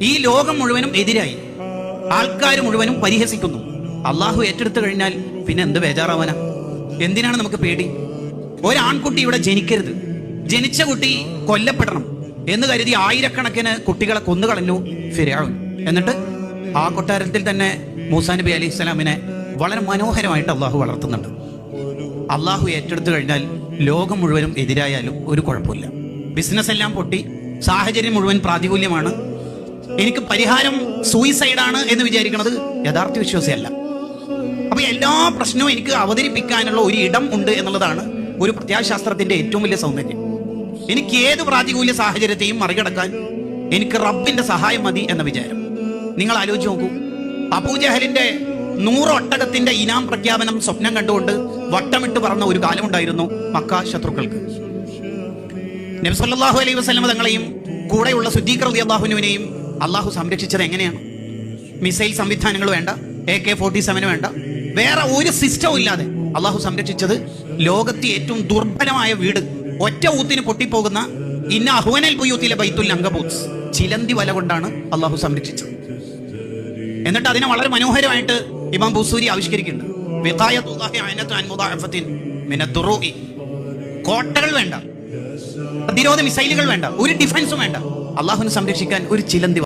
ഈ ലോകം മുഴുവനും എതിരായി, ആൾക്കാർ മുഴുവനും പരിഹസിക്കുന്നു. അള്ളാഹു ഏറ്റെടുത്തു കഴിഞ്ഞാൽ പിന്നെ എന്ത് ബേജാറാവാനാ? എന്തിനാണ് നമുക്ക് പേടി? ഒരാൺകുട്ടി ഇവിടെ ജനിക്കരുത്, ജനിച്ച കുട്ടി കൊല്ലപ്പെടണം എന്ന് കരുതി ആയിരക്കണക്കിന് കുട്ടികളെ കൊന്നുകളഞ്ഞു ഫിർഔൻ. എന്നിട്ട് ആ കൊട്ടാരത്തിൽ തന്നെ മൂസാ നബി അലൈഹി സ്വലാമിനെ വളരെ മനോഹരമായിട്ട് അള്ളാഹു വളർത്തുന്നുണ്ട്. അള്ളാഹു ഏറ്റെടുത്തു കഴിഞ്ഞാൽ ലോകം മുഴുവനും എതിരായാലും ഒരു കുഴപ്പമില്ല. ബിസിനസ് എല്ലാം പൊട്ടി, സാഹചര്യം മുഴുവൻ പ്രാതികൂല്യമാണ്, എനിക്ക് പരിഹാരം സൂയിസൈഡാണ് എന്ന് വിചാരിക്കുന്നത് യഥാർത്ഥ വിശ്വാസിയല്ല. അപ്പൊ എല്ലാ പ്രശ്നവും എനിക്ക് അവതരിപ്പിക്കാനുള്ള ഒരു ഇടം ഉണ്ട് എന്നുള്ളതാണ് ഒരു പ്രത്യാശാസ്ത്രത്തിന്റെ ഏറ്റവും വലിയ സൗന്ദര്യം. എനിക്ക് ഏത് പ്രാതികൂല്യ സാഹചര്യത്തെയും മറികടക്കാൻ എനിക്ക് റബ്ബിന്റെ സഹായം മതി എന്ന വിചാരം. നിങ്ങൾ ആലോചിച്ച് നോക്കൂ, അബൂജഹലിന്റെ 100 ഒട്ടകത്തിന്റെ ഇനാം പ്രഖ്യാപനം സ്വപ്നം കണ്ടുകൊണ്ട് വട്ടമിട്ട് പറഞ്ഞ ഒരു കാലമുണ്ടായിരുന്നു മക്ക ശത്രുക്കൾക്ക്. നബി സല്ലല്ലാഹു അലൈഹി വസല്ലം തങ്ങളെയും കൂടെയുള്ള സിദ്ദീഖ് റളിയല്ലാഹുവിനെയും അള്ളാഹു സംരക്ഷിച്ചത് എങ്ങനെയാണ്? മിസൈൽ സംവിധാനങ്ങൾ വേണ്ട, AK-47 വേണ്ട, വേറെ ഒരു സിസ്റ്റവും ഇല്ലാതെ അള്ളാഹു സംരക്ഷിച്ചത് ലോകത്തെ ഏറ്റവും ദുർബലമായ വീട്, ഒറ്റ ഊത്തിന് പൊട്ടിപ്പോകുന്ന ഇന്ന അഹ്വനൽ ബുയൂത്തിലെ ബൈത്തുൽ അങ്കബൂത്ത്, ചിലന്തി വല കൊണ്ടാണ് അള്ളാഹു സംരക്ഷിച്ചത്. എന്നിട്ട് അതിനെ വളരെ മനോഹരമായിട്ട് ഇമാം ബുസൂരി ആവിഷ്കരിക്കുന്നുണ്ട്. കോട്ടകൾ വേണ്ട, പ്രതിരോധ മിസൈലുകൾ വേണ്ട, ഒരു ഡിഫൻസും വേണ്ട, അള്ളാഹുവിനെ സംരക്ഷിക്കാൻ ഒരു ചിലന്തി